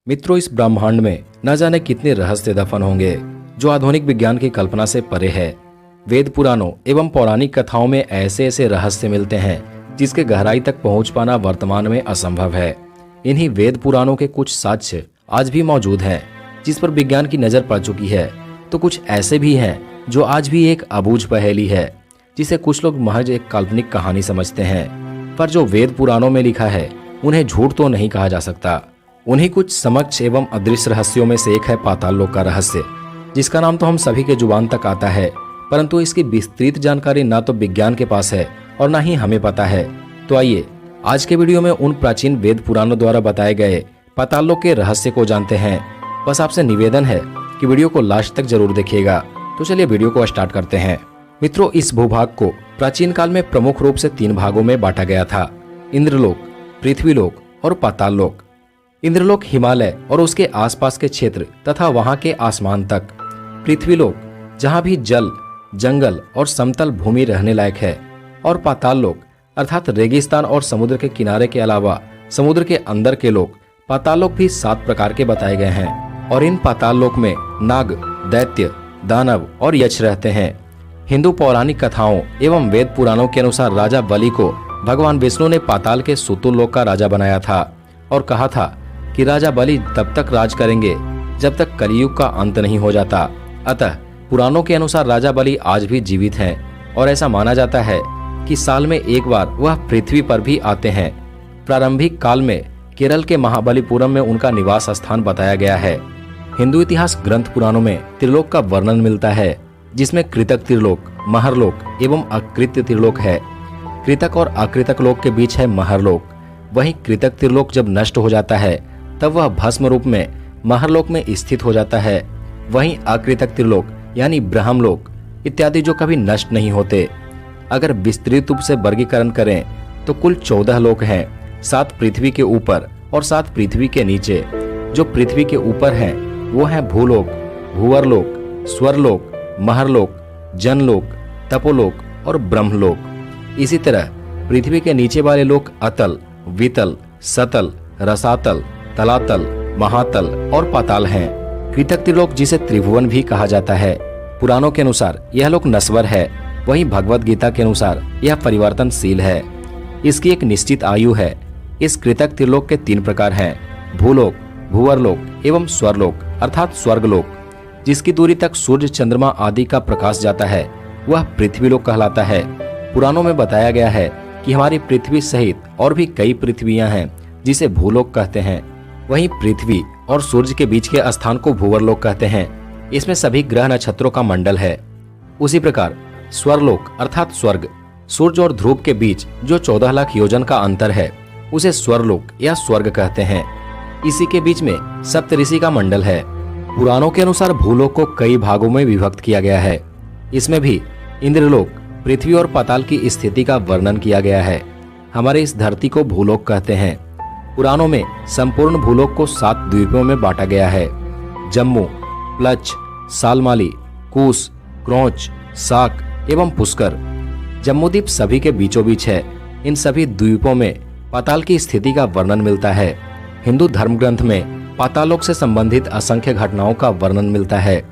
मित्रों, इस ब्रह्मांड में न जाने कितने रहस्य दफन होंगे जो आधुनिक विज्ञान की कल्पना से परे है। वेद पुराणों एवं पौराणिक कथाओं में ऐसे ऐसे रहस्य मिलते हैं जिसके गहराई तक पहुंच पाना वर्तमान में असंभव है। इन्हीं वेद पुराणों के कुछ साक्ष्य आज भी मौजूद हैं जिस पर विज्ञान की नजर पड़ चुकी है, तो कुछ ऐसे भी हैं जो आज भी एक अबूझ पहेली है जिसे कुछ लोग महज एक काल्पनिक कहानी समझते हैं। पर जो वेद पुराणों में लिखा है उन्हें झूठ तो नहीं कहा जा सकता। उन्हीं कुछ समक्ष एवं अदृश्य रहस्यों में से एक है पाताल लोक का रहस्य, जिसका नाम तो हम सभी के जुबान तक आता है, परंतु इसकी विस्तृत जानकारी ना तो विज्ञान के पास है और ना ही हमें पता है। तो आइए आज के वीडियो में उन प्राचीन वेद पुराणों द्वारा बताए गए पाताल लोक के रहस्य को जानते हैं। बस आपसे निवेदन है कि वीडियो को लास्ट तक जरूर देखिएगा। तो चलिए वीडियो को स्टार्ट करते हैं। मित्रों, इस भूभाग को प्राचीन काल में प्रमुख रूप से 3 भागों में बांटा गया था: इंद्रलोक, पृथ्वीलोक और पाताल लोक। इंद्रलोक हिमालय और उसके आसपास के क्षेत्र तथा वहां के आसमान तक। पृथ्वीलोक जहां भी जल, जंगल और समतल भूमि रहने लायक है। और पाताल लोक अर्थात रेगिस्तान और समुद्र के किनारे के अलावा समुद्र के अंदर के लोक। पाताल लोक भी 7 प्रकार के बताए गए हैं और इन पाताल लोक में नाग, दैत्य, दानव और यक्ष रहते हैं। हिंदू पौराणिक कथाओं एवं वेद पुराणों के अनुसार राजा बलि को भगवान विष्णु ने पाताल के सुतुल लोक का राजा बनाया था और कहा था कि राजा बलि तब तक राज करेंगे जब तक कलयुग का अंत नहीं हो जाता। अतः पुराणों के अनुसार राजा बलि आज भी जीवित हैं और ऐसा माना जाता है कि साल में एक बार वह पृथ्वी पर भी आते हैं। प्रारंभिक काल में केरल के महाबलीपुरम में उनका निवास स्थान बताया गया है। हिंदू इतिहास ग्रंथ पुराणों में त्रिलोक का वर्णन मिलता है, जिसमें कृतक त्रिलोक, महरलोक एवं अकृत्य त्रिलोक है। कृतक और अकृतक लोक के बीच है महरलोक। वहीं कृतक त्रिलोक जब नष्ट हो जाता है तब वह भस्म रूप में महरलोक में स्थित हो जाता है। वहीं अकृतक त्रिलोक यानी ब्रह्मलोक इत्यादि जो कभी नष्ट नहीं होते। अगर विस्तृत रूप से वर्गीकरण करें तो कुल 14 लोक हैं, 7 पृथ्वी के ऊपर और 7 पृथ्वी के नीचे। जो पृथ्वी के ऊपर हैं वो हैं भूलोक, भूवरलोक, स्वरलोक, महरलोक, जनलोक, तपोलोक और ब्रह्मलोक। इसी तरह पृथ्वी के नीचे वाले लोक अतल, वितल, सतल, रसातल, तलातल, महातल और पाताल हैं। कृतक त्रिलोक जिसे त्रिभुवन भी कहा जाता है, पुराणों के अनुसार यह लोक नश्वर है। वहीं भगवत गीता के अनुसार यह परिवर्तनशील है। इसकी एक निश्चित आयु है। इस कृतक त्रिलोक के 3 प्रकार हैं: भूलोक, भूवरलोक एवं स्वरलोक अर्थात स्वर्गलोक। जिसकी दूरी तक सूर्य, चंद्रमा आदि का प्रकाश जाता है वह पृथ्वीलोक कहलाता है। पुराणों में बताया गया है कि हमारी पृथ्वी सहित और भी कई पृथ्वियां हैं जिसे भूलोक कहते हैं। वहीं पृथ्वी और सूर्य के बीच के स्थान को भूवरलोक कहते हैं। इसमें सभी ग्रह नक्षत्रों का मंडल है। उसी प्रकार स्वरलोक अर्थात स्वर्ग, सूर्य और ध्रुव के बीच जो 14 लाख योजन का अंतर है उसे स्वरलोक या स्वर्ग कहते हैं। इसी के बीच में सप्तऋषि का मंडल है। पुराणों के अनुसार भूलोक को कई भागों में विभक्त किया गया है। इसमें भी इंद्रलोक, पृथ्वी और पाताल की स्थिति का वर्णन किया गया है। हमारे इस धरती को भूलोक कहते हैं। पुराणों में संपूर्ण भूलोक को 7 द्वीपों में बांटा गया है: जम्मू, प्लच, सालमाली, कूस, क्रोच, साक एवं पुष्कर। जम्मूद्वीप सभी के बीचों बीच है। इन सभी द्वीपों में पाताल की स्थिति का वर्णन मिलता है। हिंदू धर्म ग्रंथ में पातालोक से संबंधित असंख्य घटनाओं का वर्णन मिलता है।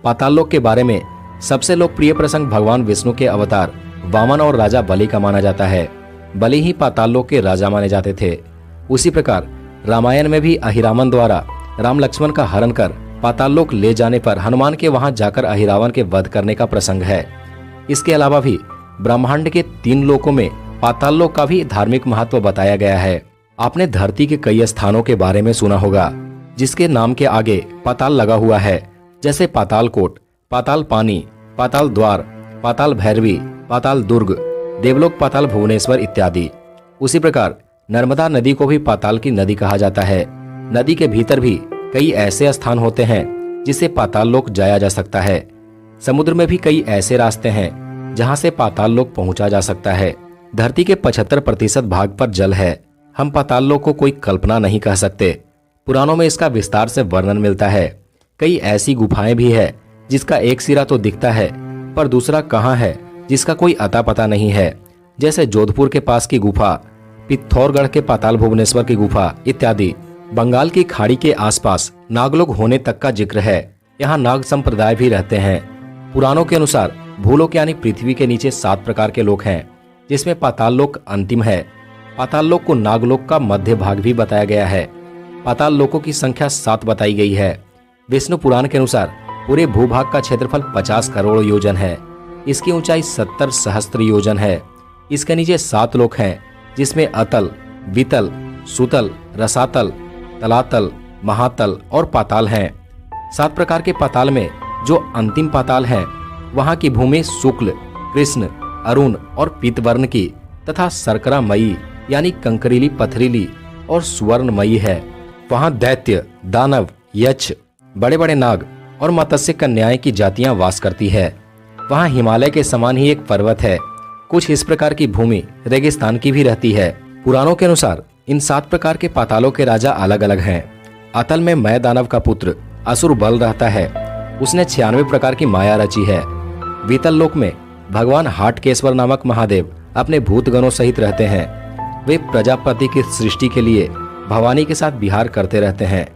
पातालोक के बारे में सबसे लोकप्रिय प्रसंग भगवान विष्णु के अवतार वामन और राजा बलि का माना जाता है। बलि ही पातालोक के राजा माने जाते थे। उसी प्रकार रामायण में भी अहिरावण द्वारा राम लक्ष्मण का हरण कर पातालोक ले जाने पर हनुमान के वहां जाकर अहिरावण के वध करने का प्रसंग है। इसके अलावा भी ब्रह्मांड के 3 लोकों में पाताल लोक का भी धार्मिक महत्व बताया गया है। आपने धरती के कई स्थानों के बारे में सुना होगा जिसके नाम के आगे पाताल लगा हुआ है, जैसे पाताल कोट, पाताल पानी, पाताल द्वार, पाताल भैरवी, पाताल दुर्ग, देवलोक पाताल भुवनेश्वर इत्यादि। उसी प्रकार नर्मदा नदी को भी पाताल की नदी कहा जाता है। नदी के भीतर भी कई ऐसे स्थान होते हैं जिसे पाताल लोक जाया जा सकता है। समुद्र में भी कई ऐसे रास्ते हैं जहां से पाताल लोक पहुंचा जा सकता है। धरती के 75% भाग पर जल है। हम पाताल लोक को कोई कल्पना नहीं कह सकते। पुराणों में इसका विस्तार से वर्णन मिलता है। कई ऐसी गुफाएं भी है जिसका एक सिरा तो दिखता है पर दूसरा कहाँ है जिसका कोई अता पता नहीं है, जैसे जोधपुर के पास की गुफा, पिथौरगढ़ के पाताल भुवनेश्वर की गुफा इत्यादि। बंगाल की खाड़ी के आसपास नागलोक होने तक का जिक्र है। यहाँ नाग संप्रदाय भी रहते हैं। पुराणों के अनुसार भूलोक यानी पृथ्वी के नीचे 7 प्रकार के लोक हैं, जिसमें पाताल लोक अंतिम है। पाताल लोक को नागलोक का मध्य भाग भी बताया गया है। पाताल लोकों की संख्या 7 बताई गई है। विष्णु पुराण के अनुसार पूरे भूभाग का क्षेत्रफल 50 करोड़ योजन है। इसकी ऊंचाई 70 सहस्त्र योजन है। इसके नीचे 7 लोक हैं, जिसमें अतल, वितल, सुतल, रसातल, तलातल, महातल और पाताल हैं। 7 प्रकार के पाताल में जो अंतिम पाताल है, वहां की भूमि शुक्ल, कृष्ण, अरुण और पीत वर्ण की तथा सरकरामयी यानी कंकरीली, पथरीली और सुवर्णमयी है। वहां दैत्य, दानव, यक्ष, बड़े बड़े नाग और मत्स्य कन्याएं की जातियां वास करती है। वहां हिमालय के समान ही एक पर्वत है। कुछ इस प्रकार की भूमि रेगिस्तान की भी रहती है। पुराणों के अनुसार इन 7 प्रकार के पातालों के राजा अलग अलग हैं। अतल में मय दानव का पुत्र असुर बल रहता है। उसने 96 प्रकार की माया रची है। वितल लोक में भगवान हाटकेश्वर नामक महादेव अपने भूतगणों सहित रहते हैं। वे प्रजापति की सृष्टि के लिए भवानी के साथ विहार करते रहते हैं।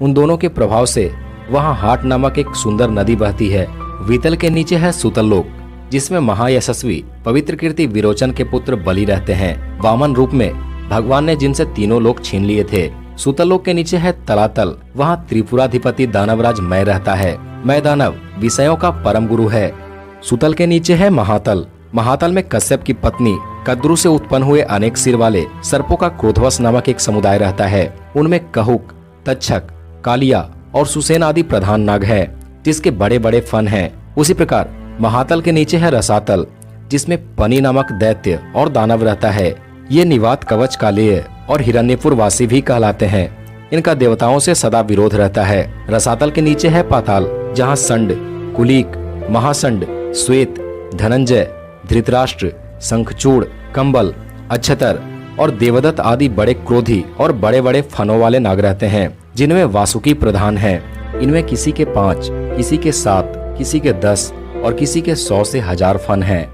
उन दोनों के प्रभाव से वहां हाट नामक एक सुंदर नदी बहती है। वितल के नीचे है सुतल लोक, जिसमें महायशस्वी पवित्र कीर्ति विरोचन के पुत्र बलि रहते हैं। वामन रूप में भगवान ने जिनसे तीनों लोक छीन लिए थे। सुतल लोक के नीचे है तलातल। वहाँ त्रिपुराधिपति दानवराज मय रहता है। मय दानव विषयों का परम गुरु है। सुतल के नीचे है महातल। महातल में कश्यप की पत्नी कद्रु से उत्पन्न हुए अनेक सिर वाले सर्पों का क्रोधवश नामक एक समुदाय रहता है। उनमें कहुक, तक्षक, कालिया और सुसेन आदि प्रधान नाग है, जिसके बड़े बड़े फन हैं। उसी प्रकार महातल के नीचे है रसातल, जिसमें पनी नामक दैत्य और दानव रहता है। ये निवात, कवच, कालेय और हिरण्यपुर वासी भी कहलाते हैं। इनका देवताओं से सदा विरोध रहता है। रसातल के नीचे है पाताल, जहाँ संड, कुलीक, महासंड, श्वेत, धनंजय, धृतराष्ट्र, शंखचूड़, कंबल, अक्षतर और देवदत्त आदि बड़े क्रोधी और बड़े बड़े फनों वाले नाग रहते हैं, जिनमें वासुकी प्रधान है। इनमें किसी के 5, किसी के 7, किसी के 10 और किसी के 100 से 1000 फन हैं।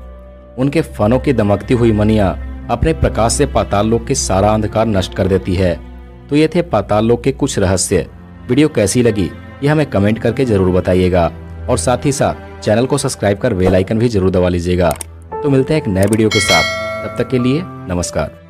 उनके फनों की दमकती हुई मनियां अपने प्रकाश से पाताल लोक के सारा अंधकार नष्ट कर देती है। तो ये थे पाताल लोक के कुछ रहस्य। वीडियो कैसी लगी ये हमें कमेंट करके जरूर बताइएगा, और साथ ही साथ चैनल को सब्सक्राइब कर बेल आइकन भी जरूर दबा लीजिएगा। तो मिलते हैं एक नए वीडियो के साथ। तब तक के लिए नमस्कार।